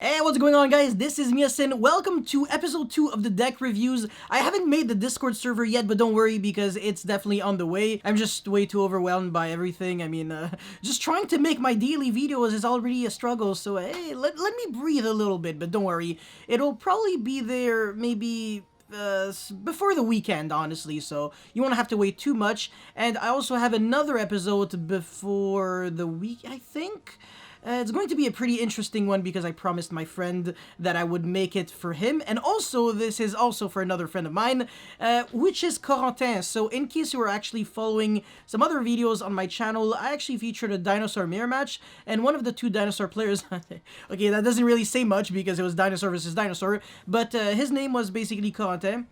Hey, what's going on, guys? This is Miasin. Welcome to episode 2 of the deck reviews. I haven't made the Discord server yet, but don't worry because it's definitely on the way. I'm just way too overwhelmed by everything. Just trying to make my daily videos is already a struggle, so hey, let me breathe a little bit, but don't worry. It'll probably be there maybe before the weekend, honestly, so you won't have to wait too much. And I also have another episode before the week, I think. It's going to be a pretty interesting one because I promised my friend that I would make it for him. And also, this is also for another friend of mine, which is Corentin. So in case you are actually following some other videos on my channel, I actually featured a dinosaur mirror match. And one of the two dinosaur players, okay, that doesn't really say much because it was dinosaur versus dinosaur. But his name was basically Corentin.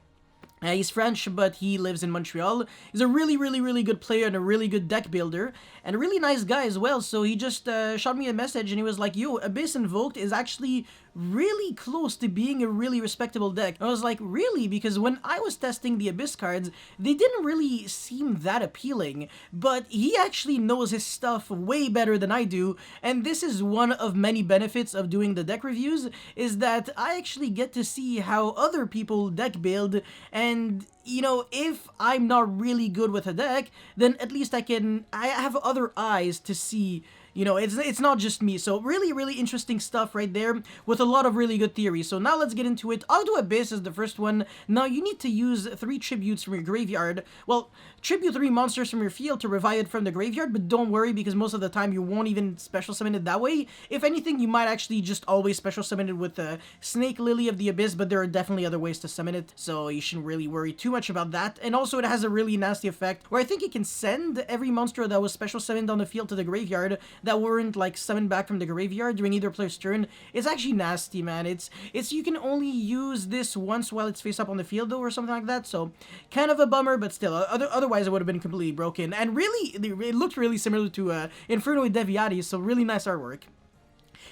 He's French, but he lives in Montreal. He's a really good player and a really good deck builder, and a really nice guy as well. So he just shot me a message and he was like, yo, Abhyss Invoked is actually really close to being a really respectable deck. I was like, really? Because when I was testing the Abhyss cards, they didn't really seem that appealing, but he actually knows his stuff way better than I do, and this is one of many benefits of doing the deck reviews, is that I actually get to see how other people deck build, and you know, if I'm not really good with a deck, then at least I have other eyes to see. You know, it's not just me. So really interesting stuff right there with a lot of really good theories. So now let's get into it. I'll do Abhyss as the first one. Now you need to use 3 tributes from your graveyard. Well, tribute 3 monsters from your field to revive it from the graveyard, but don't worry because most of the time you won't even special summon it that way. If anything, you might actually just always special summon it with a Snake Lily of the Abhyss, but there are definitely other ways to summon it, so you shouldn't really worry too much about that. And also it has a really nasty effect where I think you can send every monster that was special summoned on the field to the graveyard that weren't like summoned back from the graveyard during either player's turn. It's actually nasty, man. It's you can only use this once while it's face up on the field though, or something like that, so kind of a bummer, but still, otherwise it would have been completely broken. And really, it looked really similar to Inferno Deviati, so really nice artwork.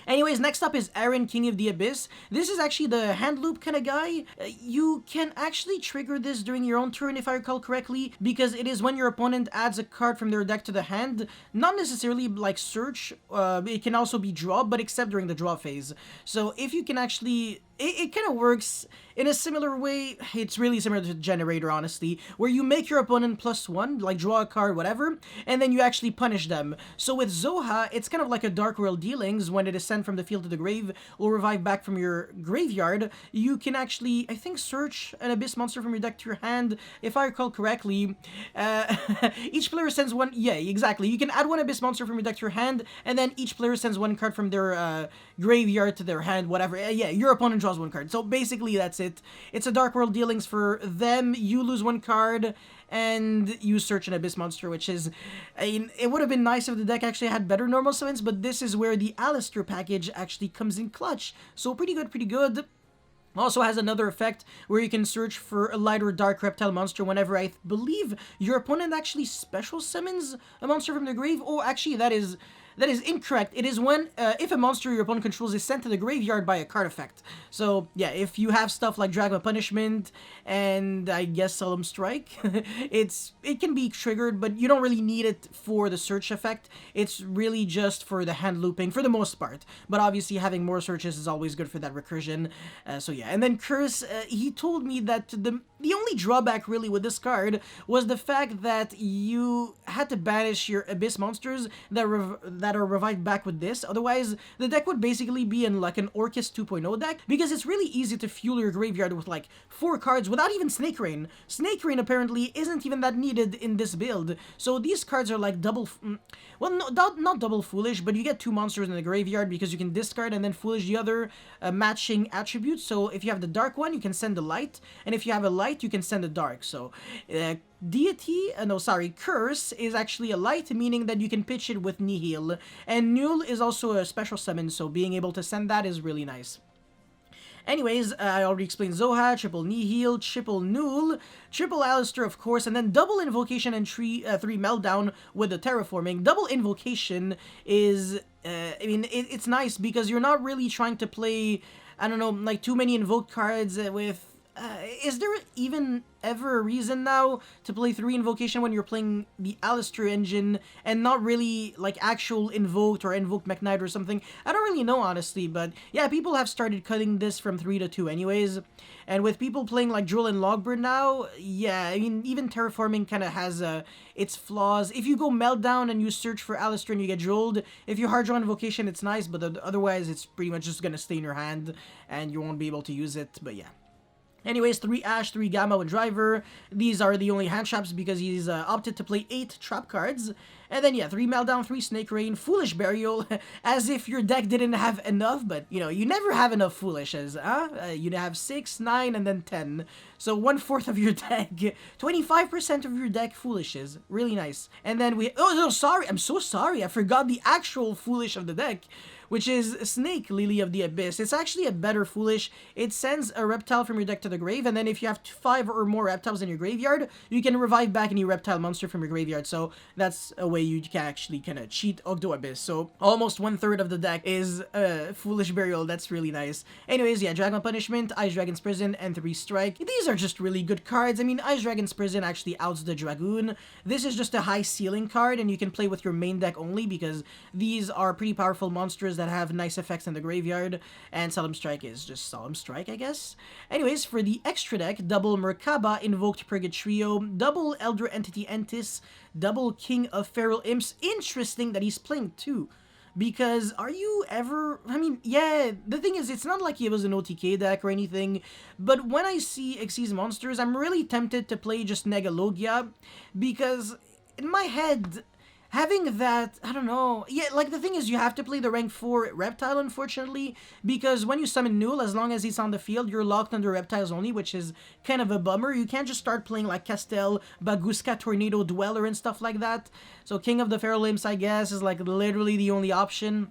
Anyways, next up is Aaron, King of the Abhyss. This is actually the hand loop kind of guy. You can actually trigger this during your own turn, if I recall correctly, because it is when your opponent adds a card from their deck to the hand. Not necessarily like search, it can also be draw, but except during the draw phase. So if you can actually... It kind of works in a similar way. It's really similar to Generator, honestly, where you make your opponent +1, like draw a card, whatever, and then you actually punish them. So with Zoha, it's kind of like a Dark World Dealings. When it is sent from the field to the grave or revive back from your graveyard, you can actually, I think, search an Abhyss monster from your deck to your hand. If I recall correctly, each player sends one... Yeah, exactly. You can add one Abhyss monster from your deck to your hand, and then each player sends one card from their graveyard to their hand, whatever. Yeah, your opponent draws one card. So basically that's it. It's a Dark World Dealings for them. You lose one card and you search an Abhyss monster, which is... I mean, it would have been nice if the deck actually had better normal summons, but this is where the Alistair package actually comes in clutch. So pretty good. Also has another effect where you can search for a light or dark reptile monster whenever I believe your opponent actually special summons a monster from the grave. Oh, actually, that is incorrect. It is when, if a monster your opponent controls is sent to the graveyard by a card effect. So, yeah, if you have stuff like Dragma Punishment and, I guess, Solemn Strike, it can be triggered, but you don't really need it for the search effect. It's really just for the hand looping, for the most part. But obviously, having more searches is always good for that recursion. So, yeah. And then Curse, he told me that the only drawback, really, with this card was the fact that you had to banish your Abhyss monsters that are revived back with this. Otherwise, the deck would basically be in like an Orcus 2.0 deck, because it's really easy to fuel your graveyard with like 4 cards without even Snake Rain. Snake Rain apparently isn't even that needed in this build. So these cards are like double... Well, no, not double Foolish, but you get 2 monsters in the graveyard because you can discard and then Foolish the other matching attributes. So if you have the dark one, you can send the light, and if you have a light, you can send a dark. So Curse is actually a light, meaning that you can pitch it with Nihil, and Null is also a special summon, so being able to send that is really nice. Anyways, I already explained Zoha, triple Nihil, triple Null, triple Alistair, of course, and then double Invocation and 3 Meltdown with the Terraforming. Double Invocation is, it's nice because you're not really trying to play, I don't know, like too many Invoked cards with is there even ever a reason now to play 3 Invocation when you're playing the Alistair engine and not really like actual Invoked or Invoked McKnight or something? I don't really know, honestly, but yeah, people have started cutting this from 3 to 2 anyways. And with people playing like Droll and Logburn now, yeah, I mean, even Terraforming kind of has its flaws. If you go Meltdown and you search for Alistair and you get Drolled, if you hard draw Invocation, it's nice, but otherwise it's pretty much just gonna stay in your hand and you won't be able to use it, but yeah. Anyways, 3 Ash, 3 Gamma, and Driver. These are the only hand traps because he's opted to play 8 trap cards. And then, yeah, 3 Meltdown, 3 Snake Rain, Foolish Burial, as if your deck didn't have enough, but, you know, you never have enough Foolishes, huh? You'd have 6, 9, and then 10. So 1/4 of your deck, 25% of your deck Foolishes. Really nice. And then we, oh, no, sorry, I'm so sorry, I forgot the actual Foolish of the deck, which is Snake, Lily of the Abyss. It's actually a better Foolish. It sends a reptile from your deck to the grave, and then if you have 5 or more reptiles in your graveyard, you can revive back any reptile monster from your graveyard. So that's a way you can actually kind of cheat Ogdo Abyss. So almost 1/3 of the deck is Foolish Burial. That's really nice. Anyways, yeah, Dragon Punishment, Ice Dragon's Prison, and 3 Strike. These are just really good cards. I mean, Ice Dragon's Prison actually outs the Dragoon. This is just a high ceiling card, and you can play with your main deck only because these are pretty powerful monsters that have nice effects in the graveyard, and Solemn Strike is just Solemn Strike, I guess. Anyways, for the extra deck, double Merkaba, Invoked Purgatrio, double Elder Entity Entis, double King of Feral Imps. Interesting that he's playing 2. Because are you ever... I mean, yeah, the thing is, it's not like he was an OTK deck or anything, but when I see Xyz monsters, I'm really tempted to play just Negalogia, because in my head, having that, I don't know, yeah, like the thing is you have to play the rank 4 reptile, unfortunately, because when you summon Null, as long as he's on the field, you're locked under reptiles only, which is kind of a bummer. You can't just start playing like Castel, Baguska, Tornado, Dweller, and stuff like that. So King of the Feral Imps, I guess, is like literally the only option.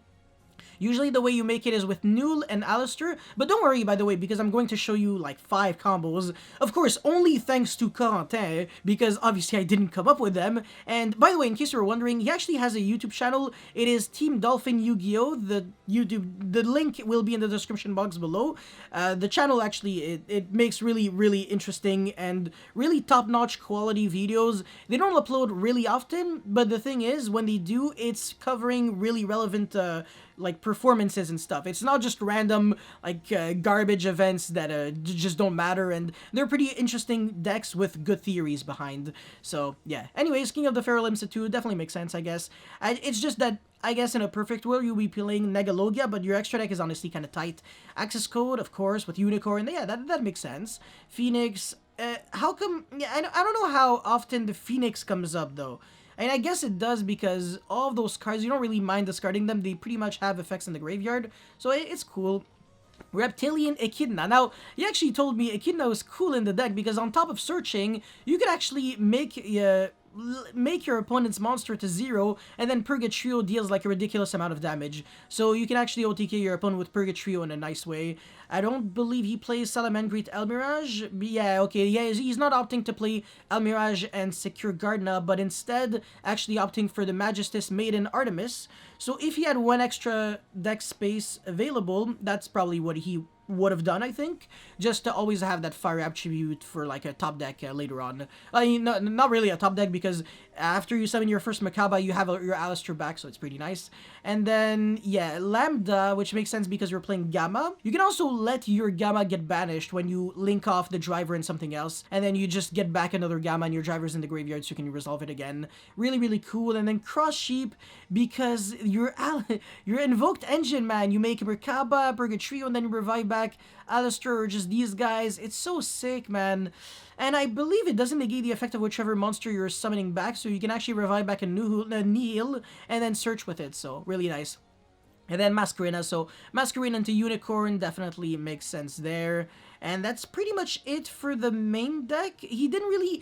Usually the way you make it is with Null and Alistair, but don't worry, by the way, because I'm going to show you like 5 combos. Of course, only thanks to Corentin, because obviously I didn't come up with them. And by the way, in case you were wondering, he actually has a YouTube channel. It is Team Dolphin Yu-Gi-Oh! The link will be in the description box below. The channel actually, it makes really interesting and really top-notch quality videos. They don't upload really often, but the thing is, when they do, it's covering really relevant like performances and stuff. It's not just random like garbage events that just don't matter, and they're pretty interesting decks with good theories behind. So yeah, anyways, King of the Feral Imps 2 definitely makes sense, I guess. It's just that I guess in a perfect world you'll be playing Negalogia, but your extra deck is honestly kind of tight. Access Code, of course, with Unicorn, yeah, that makes sense. Phoenix, how come, yeah, I don't know how often the Phoenix comes up though. And I guess it does because all of those cards, you don't really mind discarding them. They pretty much have effects in the graveyard, so it's cool. Reptilian Echidna. Now, he actually told me Echidna was cool in the deck because on top of searching, you could actually make your opponent's monster to 0, and then Purgatrio deals like a ridiculous amount of damage. So you can actually OTK your opponent with Purgatrio in a nice way. I don't believe he plays Salamangreat Elmirage. But yeah, okay, yeah, he's not opting to play Elmirage and Secure Gardna, but instead actually opting for the Magistus Maiden Artemis. So if he had 1 extra deck space available, that's probably what he would have done, I think, just to always have that fire attribute for like a top deck later on. I mean, not really a top deck, because after you summon your first Merkaba, you have your Alistair back, so it's pretty nice. And then, yeah, Lambda, which makes sense because you're playing Gamma. You can also let your Gamma get banished when you link off the driver and something else, and then you just get back another Gamma and your driver's in the graveyard, so you can resolve it again. Really cool. And then Cross Sheep, because you're Invoked Engine, man. You make Merkaba, Purgatrio, and then you revive back Alistair, or just these guys. It's so sick, man. And I believe it doesn't negate the effect of whichever monster you're summoning back, so you can actually revive back a Nihil and then search with it, so really nice. And then Masquerena, so Masquerena into Unicorn definitely makes sense there. And that's pretty much it for the main deck. He didn't really...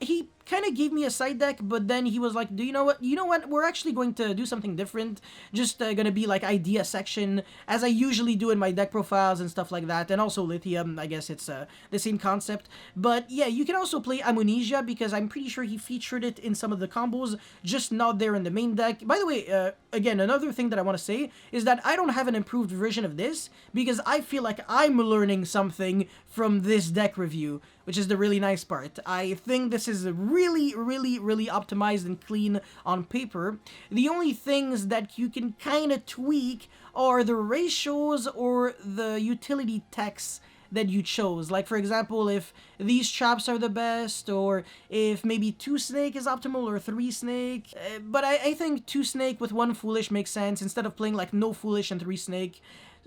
he kind of gave me a side deck, but then he was like, do you know what? You know what? We're actually going to do something different. Just gonna be like idea section, as I usually do in my deck profiles and stuff like that. And also Lithium, I guess it's the same concept. But yeah, you can also play Amnesia, because I'm pretty sure he featured it in some of the combos, just not there in the main deck. By the way, again, another thing that I want to say is that I don't have an improved version of this, because I feel like I'm learning something from this deck review, which is the really nice part. I think this is really, really, really optimized and clean on paper. The only things that you can kind of tweak are the ratios or the utility text that you chose. Like, for example, if these traps are the best, or if maybe 2 snake is optimal, or 3 snake. But I think 2 snake with 1 foolish makes sense, instead of playing like no foolish and 3 snake.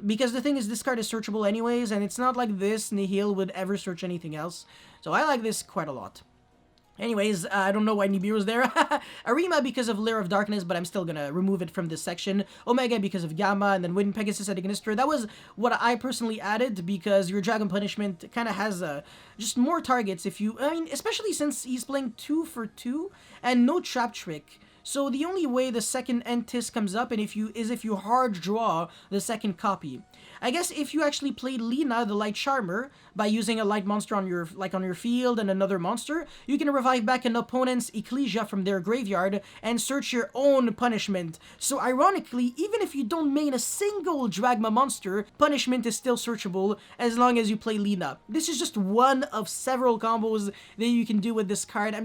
Because the thing is, this card is searchable anyways, and it's not like this Nihil would ever search anything else. So I like this quite a lot. Anyways, I don't know why Nibiru's there. Arima because of Lair of Darkness, but I'm still gonna remove it from this section. Omega because of Gamma, and then Wind Pegasus at Ignister. That was what I personally added, because your Dragon Punishment kind of has just more targets if you... I mean, especially since he's playing 2 for 2 and no Trap Trick. So the only way the second Entis comes up if you hard draw the second copy. I guess if you actually played Lina, the Light Charmer, by using a light monster on your field and another monster, you can revive back an opponent's Ecclesia from their graveyard and search your own punishment. So ironically, even if you don't main a single Dragma monster, punishment is still searchable as long as you play Lina. This is just one of several combos that you can do with this card.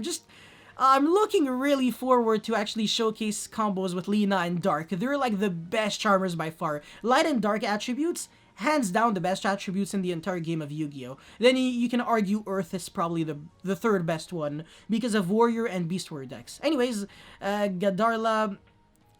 I'm looking really forward to actually showcase combos with Lina and Dark. They're like the best Charmers by far. Light and Dark attributes, hands down the best attributes in the entire game of Yu-Gi-Oh! Then you can argue Earth is probably the third best one, because of Warrior and Beast Warrior decks. Anyways, Gadarla,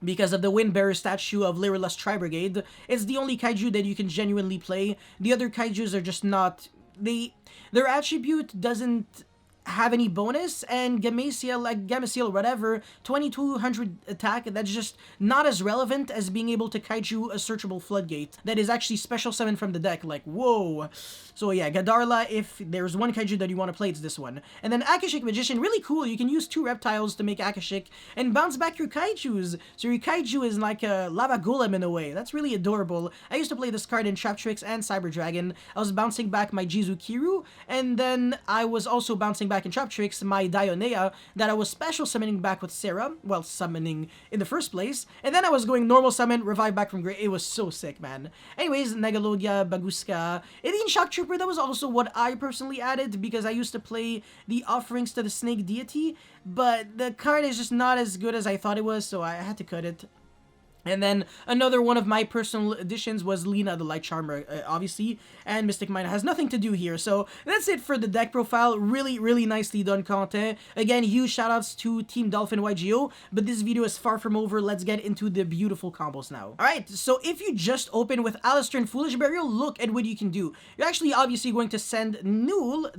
because of the Windbearer statue of Lyrillus Tri-Brigade, it's the only kaiju that you can genuinely play. The other kaijus are just not... Their attribute doesn't have any bonus, and Gameciel, whatever, 2200 attack, that's just not as relevant as being able to kaiju a searchable floodgate that is actually special summon from the deck. Like, whoa. So yeah, Gadarla, if there's one kaiju that you want to play, it's this one. And then Akashic Magician, really cool. You can use 2 reptiles to make Akashic and bounce back your kaijus. So your kaiju is like a lava golem in a way. That's really adorable. I used to play this card in Trap Tricks and Cyber Dragon. I was bouncing back my Jizu Kiru, and then I was also bouncing back in Trap Tricks my Dionea that I was special summoning back with Sarah, well, summoning in the first place, and then I was going normal summon, revive back from grave. It was so sick, man. Anyways, Negalodia, Baguska, Ideen Shock Trooper, that was also what I personally added, because I used to play the Offerings to the Snake Deity, but the card is just not as good as I thought it was, so I had to cut it. And then another one of my personal additions was Lina, the Light Charmer, obviously, and Mystic Mine has nothing to do here. So that's it for the deck profile. Really, really nicely done content. Again, huge shoutouts to Team Dolphin YGO, but this video is far from over. Let's get into the beautiful combos now. Alright, so if you just open with Alistair and Foolish Burial, look at what you can do. You're actually obviously going to send Null,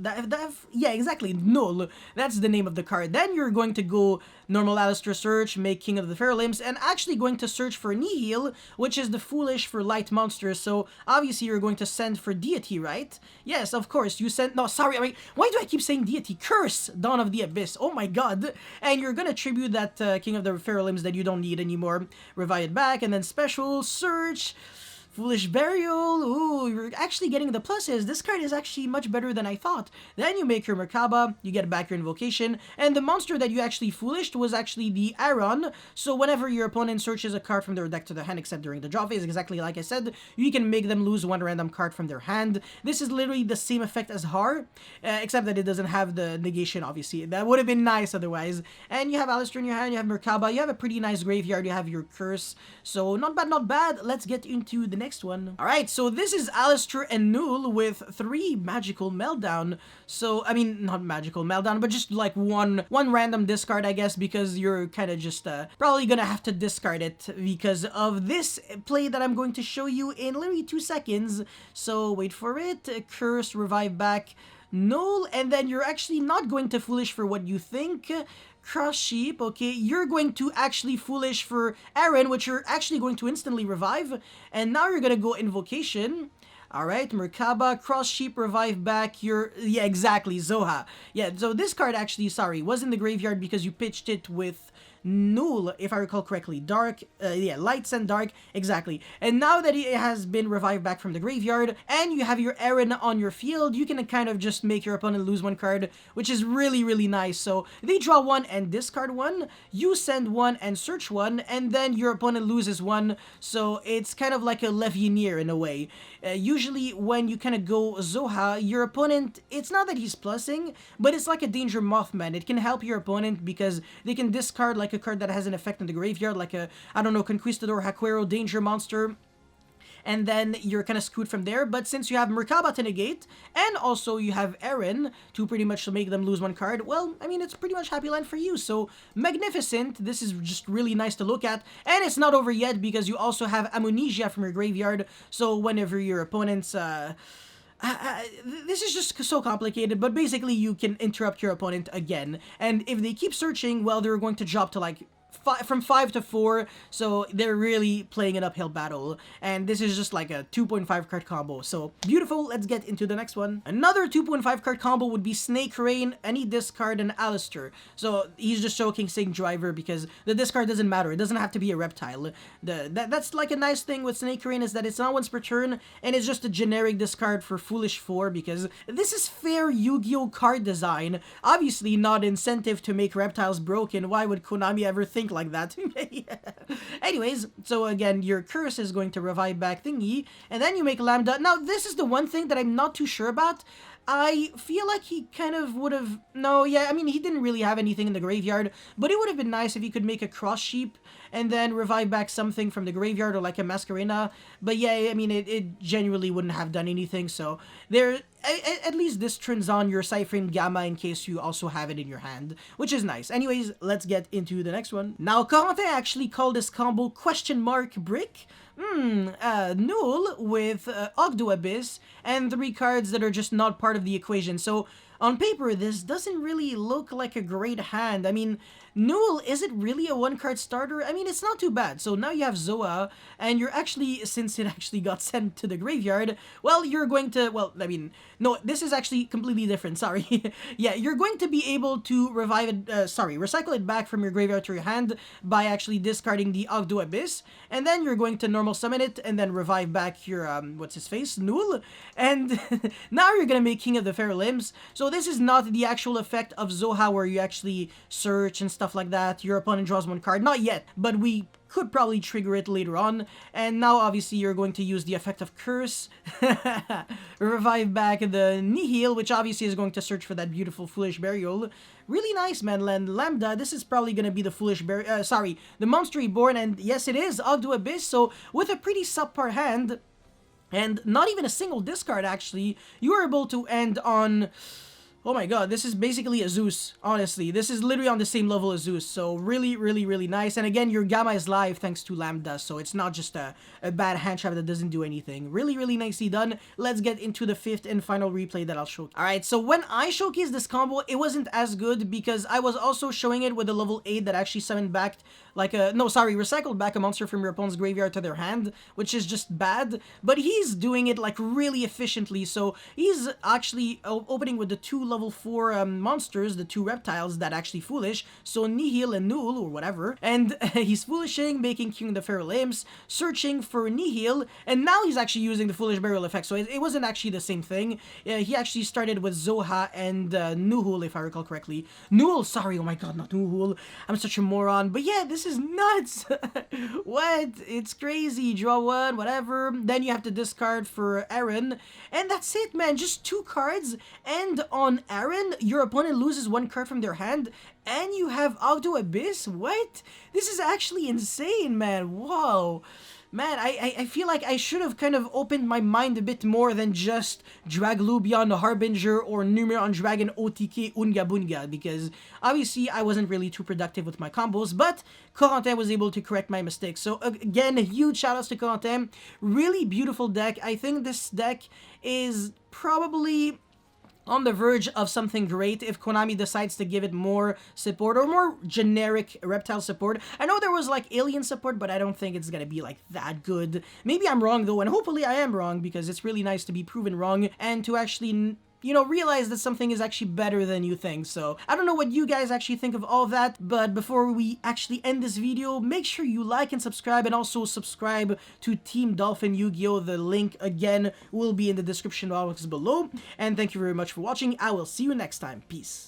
yeah, exactly, Null, that's the name of the card. Then you're going to go normal Alistair search, make King of the Feral Limbs, and actually going to search for Nihil, which is the Foolish for light monsters. So obviously you're going to send for Deity, right? Yes, of course. You send... No, sorry. I mean, why do I keep saying Deity? Curse! Dawn of the Abyss. Oh my god. And you're gonna tribute that King of the Feral Limbs that you don't need anymore. Revive it back, and then special search... Foolish Burial, ooh, you're actually getting the pluses. This card is actually much better than I thought. Then you make your Merkaba, you get back your Invocation, and the monster that you actually Foolished was actually the Aron, so whenever your opponent searches a card from their deck to the hand, except during the draw phase, exactly like I said, you can make them lose 1 random card from their hand. This is literally the same effect as Har, except that it doesn't have the negation, obviously. That would have been nice otherwise. And you have Alistair in your hand, you have Merkaba, you have a pretty nice graveyard, you have your Curse, so not bad, not bad. Let's get into the next one. Alright, so this is Alistair and Null with 3 magical meltdown. So, I mean, not magical meltdown, but just like one random discard, I guess, because you're kind of just probably gonna have to discard it because of this play that I'm going to show you in literally 2 seconds. So, wait for it. Curse, revive back, Null, and then you're actually not going to Foolish for what you think. Cross Sheep, okay, you're going to actually Foolish for Aaron, which you're actually going to instantly revive, and now you're gonna go Invocation. Alright, Merkaba, Cross Sheep, Revive Back, yeah, exactly, Zoha. Yeah, so this card actually, sorry, was in the graveyard because you pitched it with Null, if I recall correctly. Dark, yeah, Lights and Dark, exactly. And now that it has been revived back from the graveyard, and you have your Aaron on your field, you can kind of just make your opponent lose one card, which is really, really nice. So they draw one and discard one, you send one and search one, and then your opponent loses one, so it's kind of like a Levianeer in a way. Usually when you kind of go Zoha, your opponent, it's not that he's plussing, but it's like a Danger Mothman. It can help your opponent because they can discard like a card that has an effect in the graveyard, like a, I don't know, Conquistador, Haquero, Danger Monster, and then you're kind of screwed from there. But since you have Merkaba to negate, and also you have Aaron to pretty much make them lose one card, well, I mean, it's pretty much happy land for you. So, magnificent. This is just really nice to look at. And it's not over yet because you also have Amnesia from your graveyard. So, whenever your opponent's... this is just so complicated, but basically you can interrupt your opponent again. And if they keep searching, well, they're going to drop to like from 5 to 4, so they're really playing an uphill battle, and this is just like a 2.5 card combo, so beautiful. Let's get into the next one. Another 2.5 card combo would be Snake Rain, any discard, and Alistair. So he's just showcasing Driver because the discard doesn't matter, it doesn't have to be a reptile. That's like a nice thing with Snake Rain, is that it's not once per turn, and it's just a generic discard for Foolish 4, because this is fair Yu-Gi-Oh card design. Obviously not incentive to make reptiles broken. Why would Konami ever think like that? Yeah. Anyways, so again, your Curse is going to revive back thingy, and then you make Lambda. Now, this is the one thing that I'm not too sure about. I feel like he kind of would have... No, yeah, I mean, he didn't really have anything in the graveyard, but it would have been nice if he could make a Cross Sheep and then revive back something from the graveyard, or like a Masquerena. But yeah, I mean, it genuinely wouldn't have done anything, so there... At least this turns on your Cyframe Gamma in case you also have it in your hand, which is nice. Anyways, let's get into the next one. Now, Corentin actually called this combo question mark brick. Null with Ogdo Abhyss and 3 cards that are just not part of the equation. So, on paper, this doesn't really look like a great hand. I mean, Null, is it really a 1-card starter? I mean, it's not too bad. So now you have Zoa, and you're actually, since it actually got sent to the graveyard, well, you're going to, well, I mean, no, this is actually completely different, sorry. Yeah, you're going to be able to revive it, recycle it back from your graveyard to your hand by actually discarding the Ogdo Abhyss, and then you're going to normal summon it, and then revive back your, what's-his-face, Null, and now you're going to make King of the Feral Limbs. So this is not the actual effect of Zoha where you actually search and stuff like that. Your opponent draws 1 card. Not yet, but we could probably trigger it later on. And now, obviously, you're going to use the effect of Curse. Revive back the Nihil, which obviously is going to search for that beautiful Foolish Burial. Really nice, man. Lambda, this is probably going to be the Foolish Burial, the Monster Reborn, and yes, it is Ogdo Abhyss, so with a pretty subpar hand, and not even a single discard, actually, you are able to end on... Oh my god, this is basically a Zeus, honestly. This is literally on the same level as Zeus, so really, really, really nice. And again, your Gamma is live thanks to Lambda, so it's not just a bad hand trap that doesn't do anything. Really, really nicely done. Let's get into the 5th and final replay that I'll show. Alright, so when I showcased this combo, it wasn't as good because I was also showing it with a level 8 that actually summoned back like a... No, sorry, recycled back a monster from your opponent's graveyard to their hand, which is just bad. But he's doing it like really efficiently, so he's actually opening with the 2 level 4 monsters, the 2 reptiles that actually foolish, so Nihil and Null or whatever, and he's foolishing, making King of the Feral Limbs, searching for Nihil, and now he's actually using the Foolish Burial effect, so it wasn't actually the same thing. He actually started with Zoha and Nuhul, if I recall correctly. Null, sorry, oh my god, not Nuhul, I'm such a moron, but yeah, this is nuts. What? It's crazy. Draw 1, whatever, then you have to discard for Aaron, and that's it, man. Just 2 cards, and on Aaron, your opponent loses 1 card from their hand, and you have Ogdo Abhyss? What? This is actually insane, man. Whoa. Man, I feel like I should have kind of opened my mind a bit more than just Draglubion Harbinger or Numeron Dragon OTK Unga Bunga, because obviously I wasn't really too productive with my combos, but Corentin was able to correct my mistakes. So again, huge shoutouts to Corentin. Really beautiful deck. I think this deck is probably... on the verge of something great if Konami decides to give it more support or more generic reptile support. I know there was like alien support, but I don't think it's gonna be like that good. Maybe I'm wrong though, and hopefully I am wrong, because it's really nice to be proven wrong and to actually, you know, realize that something is actually better than you think. So I don't know what you guys actually think of all that, but before we actually end this video, make sure you like and subscribe, and also subscribe to Team Dolphin Yu-Gi-Oh! The link again will be in the description box below. And thank you very much for watching. I will see you next time. Peace.